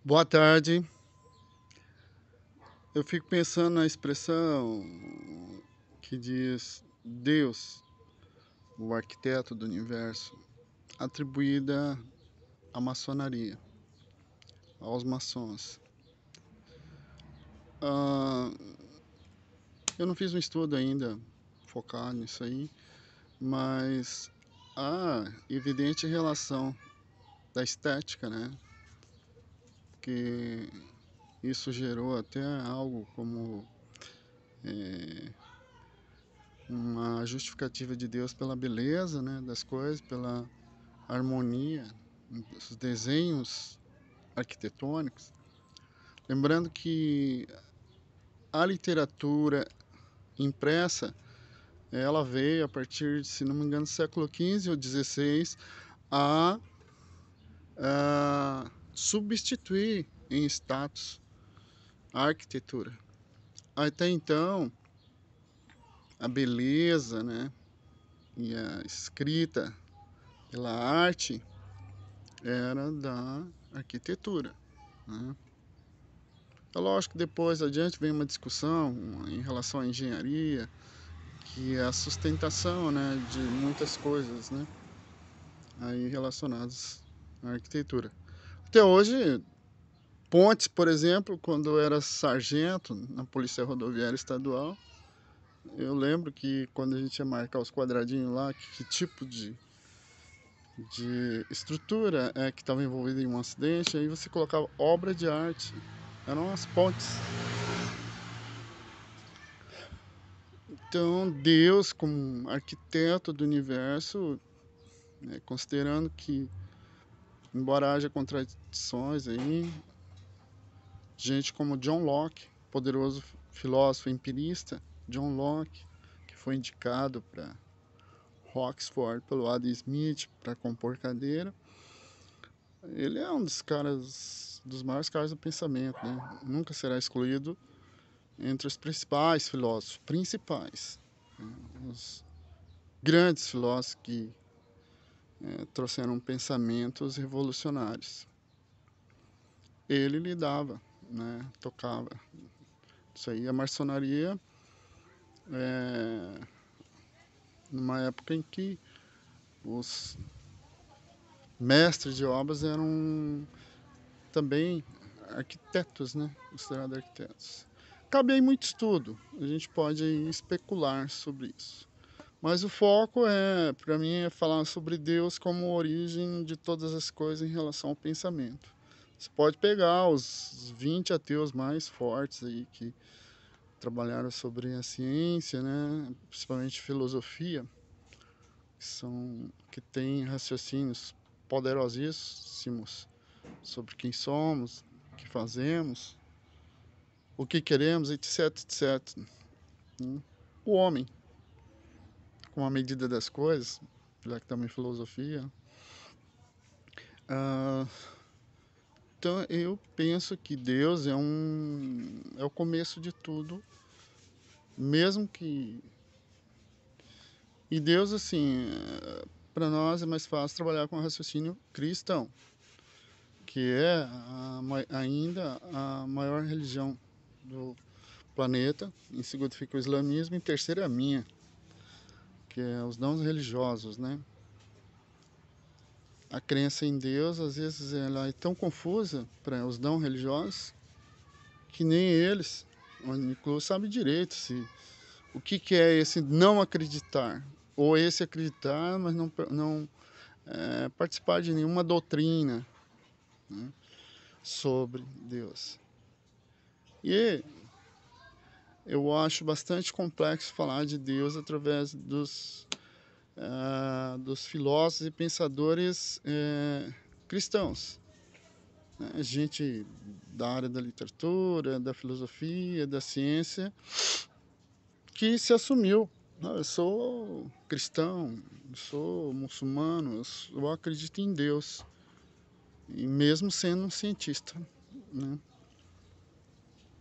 Boa tarde. Eu fico pensando na expressão que diz Deus, o arquiteto do universo, atribuída à maçonaria, aos maçons. Ah, eu não fiz um estudo ainda focado nisso aí, mas há evidente relação da estética, né? Que isso gerou até algo como uma justificativa de Deus pela beleza, né, das coisas, pela harmonia dos desenhos arquitetônicos. Lembrando que a literatura impressa, ela veio a partir, se não me engano, do século XV ou XVI a, a substituir em status a arquitetura. Até então, a beleza, né, e a escrita pela arte era da arquitetura, né? É lógico que depois adiante vem uma discussão em relação à engenharia, que é a sustentação, né, de muitas coisas, né, aí relacionadas à arquitetura. Até hoje, pontes, por exemplo, quando eu era sargento na Polícia Rodoviária Estadual, eu lembro que quando a gente ia marcar os quadradinhos lá, que tipo de estrutura é que estava envolvida em um acidente, aí você colocava obra de arte, eram as pontes. Então, Deus, como arquiteto do universo, né, considerando que, embora haja contradições aí, gente como John Locke, poderoso filósofo empirista, John Locke, que foi indicado para Oxford pelo Adam Smith para compor cadeira, ele é um dos caras, dos maiores caras do pensamento, né? Nunca será excluído entre os principais filósofos, principais, né? Os grandes filósofos que trouxeram pensamentos revolucionários. Ele lidava, né, tocava. Isso aí, a maçonaria, é, numa época em que os mestres de obras eram também arquitetos, né, considerados arquitetos. Cabe aí muito estudo, a gente pode aí especular sobre isso. Mas o foco para mim, é falar sobre Deus como origem de todas as coisas em relação ao pensamento. Você pode pegar os 20 ateus mais fortes aí que trabalharam sobre a ciência, né, principalmente filosofia, que tem raciocínios poderosíssimos sobre quem somos, o que fazemos, o que queremos, etc, etc. Né? O homem, com a medida das coisas, já que também filosofia. Ah, então eu penso que Deus é o começo de tudo, mesmo que e Deus assim, para nós é mais fácil trabalhar com o raciocínio cristão, que é ainda a maior religião do planeta. Em segundo fica o islamismo, em terceiro é a minha, que é os não religiosos, né? A crença em Deus, às vezes, ela é tão confusa para os não religiosos que nem eles, inclusive, sabem direito o que é esse não acreditar, ou esse acreditar, mas não participar de nenhuma doutrina, né, sobre Deus. E eu acho bastante complexo falar de Deus através dos filósofos e pensadores cristãos, né? Gente da área da literatura, da filosofia, da ciência, que se assumiu. Não, eu sou cristão, eu sou muçulmano, eu acredito em Deus, e mesmo sendo um cientista, né?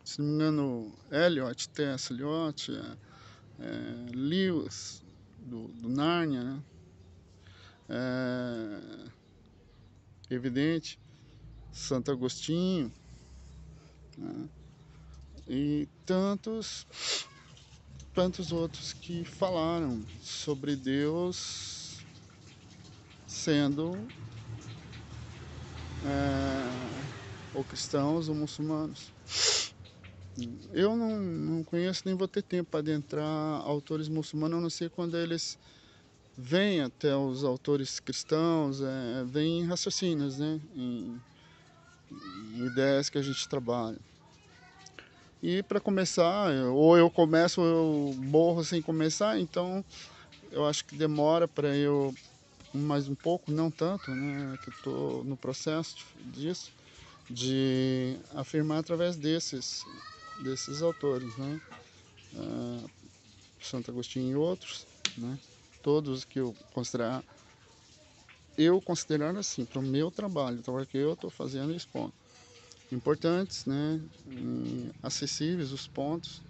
Se não me engano, Eliot, T.S. Eliot, Lewis, do Nárnia, né? É evidente Santo Agostinho, né? E tantos outros que falaram sobre Deus sendo ou cristãos ou muçulmanos. Eu não conheço nem vou ter tempo para adentrar autores muçulmanos, a não ser quando eles vêm até os autores cristãos, vêm em raciocínios, né? Em ideias que a gente trabalha. E para começar, ou eu começo ou eu morro sem começar, então eu acho que demora para eu mais um pouco, não tanto, né? Que eu estou no processo disso, de afirmar através desses autores, né? Santo Agostinho e outros, né? Todos que eu considerar assim, para o meu trabalho, o trabalho que eu estou fazendo e expondo. Importantes, né? Acessíveis os pontos.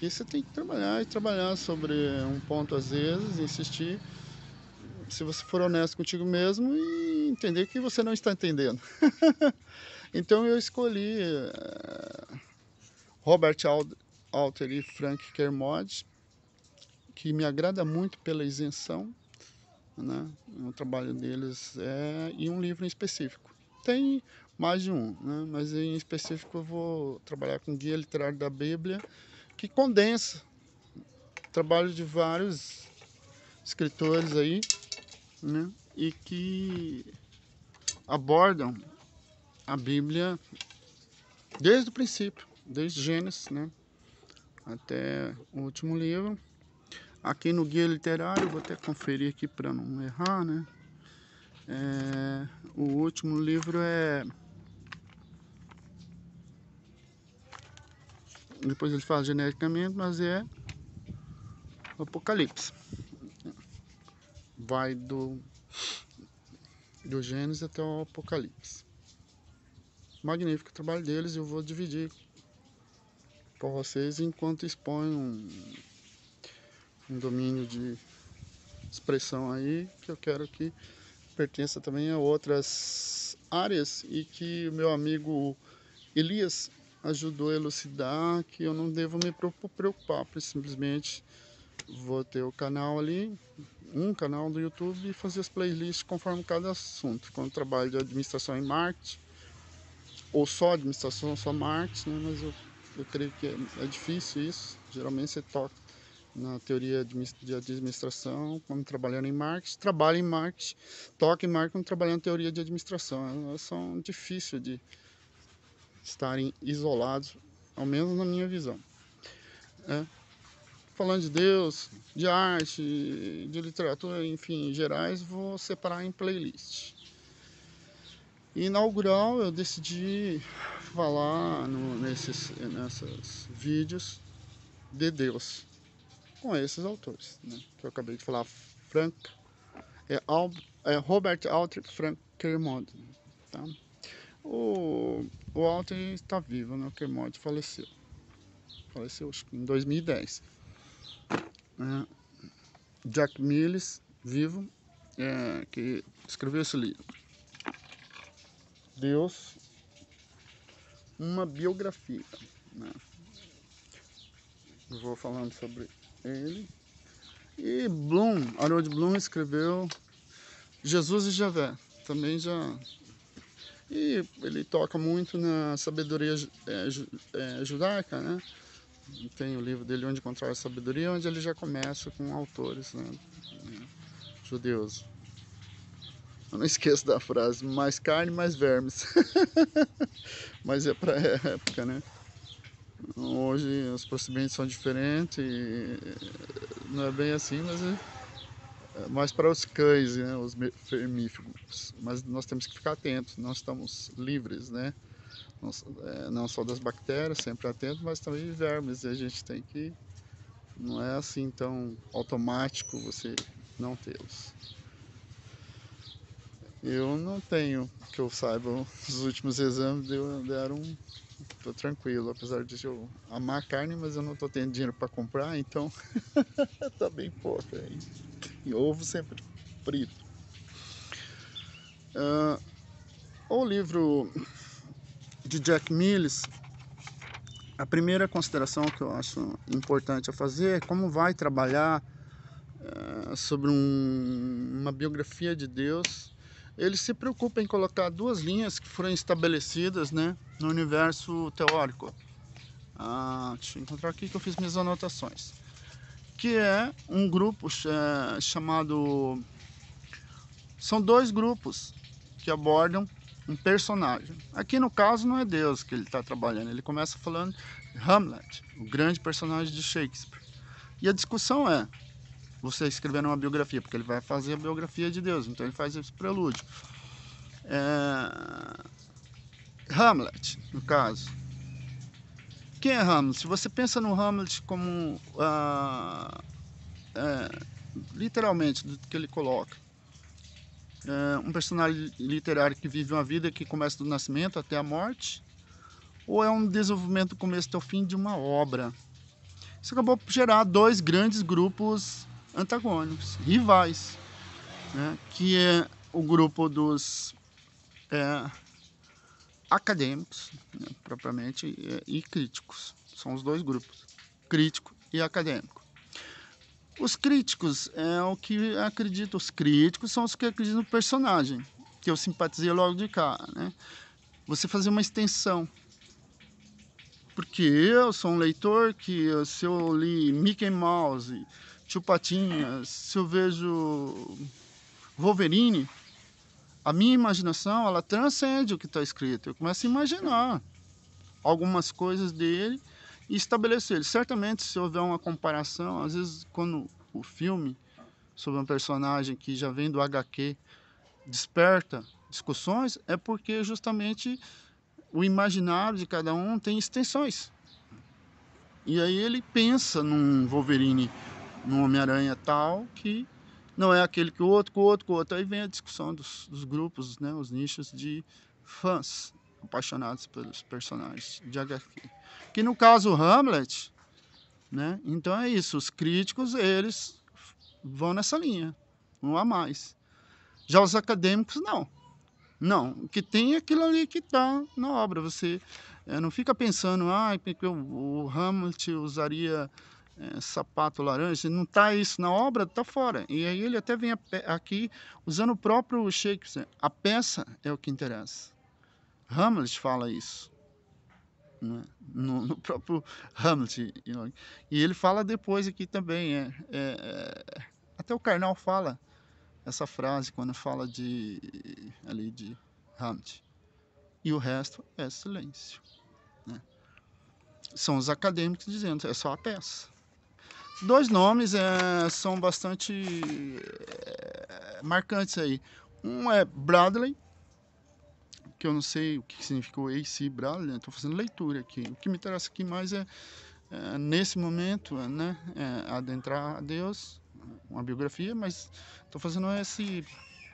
E você tem que trabalhar e trabalhar sobre um ponto às vezes, insistir, se você for honesto contigo mesmo e entender que você não está entendendo. Então eu escolhi Robert Alter e Frank Kermode, que me agrada muito pela isenção, né? O trabalho deles e um livro em específico. Tem mais de um, né? Mas em específico eu vou trabalhar com Guia Literário da Bíblia, que condensa o trabalho de vários escritores aí, né? E que abordam a Bíblia desde o princípio, desde Gênesis, né? Até o último livro. Aqui no Guia Literário, vou até conferir aqui para não errar, né? O último livro depois ele fala genericamente, mas é o Apocalipse. Vai do Gênesis até o Apocalipse. Magnífico o trabalho deles, eu vou dividir com vocês enquanto exponho um domínio de expressão aí, que eu quero que pertença também a outras áreas e que o meu amigo Elias ajudou a elucidar, que eu não devo me preocupar, simplesmente vou ter o canal ali, um canal do YouTube e fazer as playlists conforme cada assunto. Quando trabalho de administração e marketing, ou só administração, ou só marketing, né? Mas eu creio que é difícil isso. Geralmente você toca na teoria de administração, quando trabalhando em marketing, trabalha em marketing, toca em marketing, quando trabalhando em teoria de administração. Elas são difíceis de estarem isolados, ao menos na minha visão. Falando de Deus, de arte, de literatura, enfim, em gerais, vou separar em playlist. E inaugural eu decidi falar nesses vídeos de Deus com esses autores, né? Que eu acabei de falar, Robert Alter e Frank Kermode, tá? O Alter está vivo, né? O Kermode faleceu acho que em 2010. Jack Mills, vivo, que escreveu esse livro. Deus, uma biografia, né? Eu vou falando sobre ele. E Harold Bloom escreveu Jesus e Javé, também já. E ele toca muito na sabedoria judaica, né? Tem o livro dele Onde Encontrar a Sabedoria, onde ele já começa com autores, né, judeus. Eu não esqueço da frase, mais carne, mais vermes. Mas é para época, né? Hoje os procedimentos são diferentes, não é bem assim, mas é mais para os cães, né, os vermífugos. Mas nós temos que ficar atentos, não estamos livres, né? Não só das bactérias, sempre atento, mas também de vermes. E a gente tem que, não é assim tão automático você não tê-los. Eu não tenho, que eu saiba, os últimos exames deram, tô tranquilo, apesar de eu amar carne, mas eu não tô tendo dinheiro para comprar, então tá bem pouco aí. E ovo sempre frito. O livro de Jack Mills, a primeira consideração que eu acho importante a fazer é como vai trabalhar sobre uma biografia de Deus. Ele se preocupa em colocar duas linhas que foram estabelecidas, né, no universo teórico. Deixa eu encontrar aqui que eu fiz minhas anotações. Que é um grupo chamado... São dois grupos que abordam um personagem. Aqui no caso não é Deus que ele está trabalhando. Ele começa falando Hamlet, o grande personagem de Shakespeare. E a discussão é, você escrevendo uma biografia, porque ele vai fazer a biografia de Deus, então ele faz esse prelúdio. Hamlet, no caso. Quem é Hamlet? Se você pensa no Hamlet como literalmente do que ele coloca, um personagem literário que vive uma vida que começa do nascimento até a morte, ou é um desenvolvimento do começo até o fim de uma obra? Isso acabou por gerar dois grandes grupos antagônicos, rivais, né? Que é o grupo dos acadêmicos, né, propriamente, e críticos. São os dois grupos, crítico e acadêmico. Os críticos os críticos são os que acreditam no personagem, que eu simpatizei logo de cara, né? Você fazer uma extensão. Porque eu sou um leitor que, se eu li Mickey Mouse, Tio Patinhas, se eu vejo Wolverine, a minha imaginação, ela transcende o que está escrito. Eu começo a imaginar algumas coisas dele e estabelecer ele. Certamente, se houver uma comparação, às vezes quando o filme sobre um personagem que já vem do HQ desperta discussões, é porque justamente o imaginário de cada um tem extensões. E aí ele pensa num Wolverine, num Homem-Aranha tal, que não é aquele que o outro, com o outro, com o outro. Aí vem a discussão dos grupos, né, os nichos de fãs apaixonados pelos personagens de HQ. Que no caso Hamlet, né, então é isso, os críticos, eles vão nessa linha, não há mais. Já os acadêmicos, não. Não, o que tem é aquilo ali que está na obra. Você não fica pensando, porque o Hamlet usaria sapato laranja. Não está isso na obra, está fora. E aí ele até vem aqui usando o próprio Shakespeare. A peça é o que interessa. Hamlet fala isso, né? No próprio Hamlet. E ele fala depois aqui também. Até o Karnal fala essa frase quando fala de Hamlet. E o resto é silêncio, né? São os acadêmicos dizendo, é só a peça. Dois nomes são bastante marcantes aí. Um é Bradley, que eu não sei o que significou A.C. Bradley, estou fazendo leitura aqui. O que me interessa aqui mais nesse momento, né, adentrar a Deus, uma biografia, mas estou fazendo esse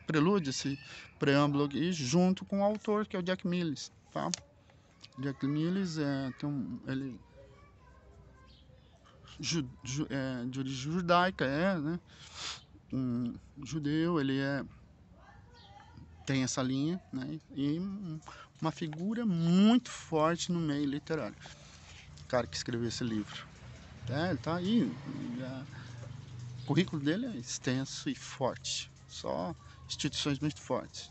prelúdio, esse preâmbulo aqui, junto com o autor, que é o Jack Mills, tá? Jack Mills ele de origem judaica, né? Um judeu, ele tem essa linha, né? E uma figura muito forte no meio literário. O cara que escreveu esse livro. Ele tá aí. O currículo dele é extenso e forte. Só instituições muito fortes.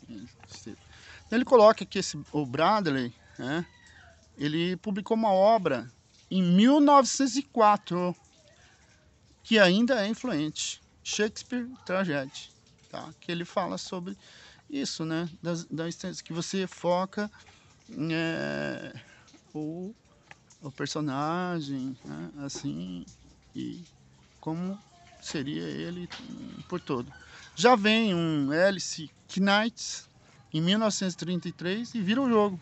Ele coloca que o Bradley, né, ele publicou uma obra em 1904, que ainda é influente, Shakespeare Tragedy, tá? Que ele fala sobre isso, né, que você foca o personagem, né, assim, e como seria ele por todo. Já vem um Alice Knights em 1933 e vira o jogo.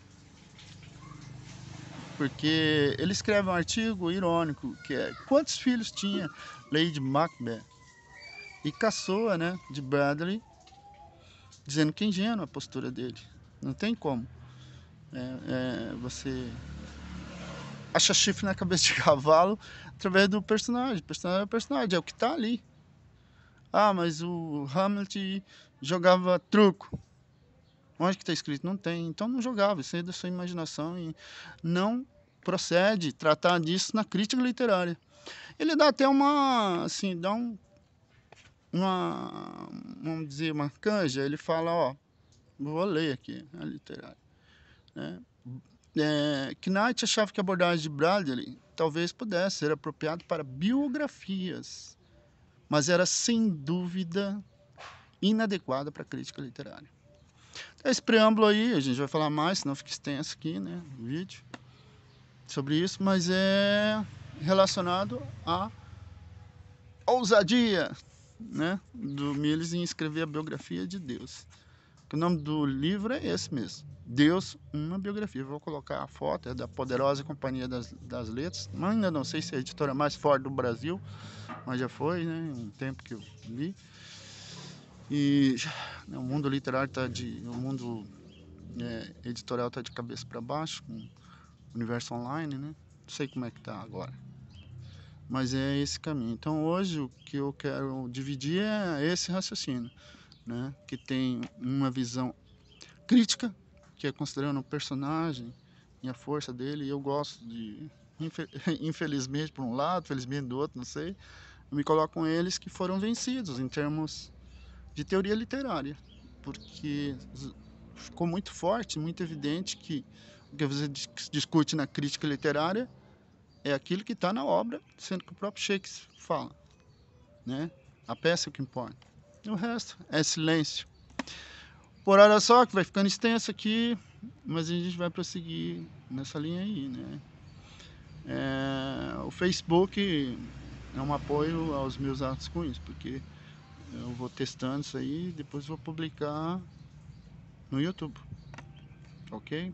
Porque ele escreve um artigo irônico, que é quantos filhos tinha Lady Macbeth? E caçoa, né, de Bradley, dizendo que é ingênua a postura dele. Não tem como você acha chifre na cabeça de cavalo através do personagem. O personagem é o personagem, é o que está ali. Mas o Hamlet jogava truco. Onde que está escrito? Não tem. Então não jogava, isso aí é da sua imaginação e não procede tratar disso na crítica literária. Ele dá até uma, assim, dá uma, vamos dizer, uma canja. Ele fala, ó, vou ler aqui a literária, né? Knight achava que a abordagem de Bradley talvez pudesse ser apropriada para biografias, mas era sem dúvida inadequada para a crítica literária. Então, esse preâmbulo aí, a gente vai falar mais, senão fica extenso aqui, né, o vídeo, sobre isso, mas é relacionado à ousadia, né, do Miles em escrever a biografia de Deus. O nome do livro é esse mesmo, Deus, uma biografia. Eu vou colocar a foto, é da Poderosa Companhia das Letras. Ainda não sei se é a editora mais forte do Brasil, mas já foi, né, um tempo que eu li. E o mundo literário está o mundo editorial está de cabeça para baixo, com o universo online, né? Não sei como é que tá agora, mas é esse caminho. Então hoje o que eu quero dividir é esse raciocínio, né? Que tem uma visão crítica, que é considerando o personagem e a força dele. E eu gosto de, infelizmente por um lado, felizmente do outro, não sei, eu me coloco com eles que foram vencidos em termos de teoria literária, porque ficou muito forte, muito evidente que o que você discute na crítica literária é aquilo que está na obra, sendo que o próprio Shakespeare fala, né? A peça é o que importa. E o resto é silêncio. Por hora só, que vai ficando extenso aqui, mas a gente vai prosseguir nessa linha aí, né? O Facebook é um apoio aos meus rascunhos, porque eu vou testando isso aí e depois vou publicar no YouTube, ok?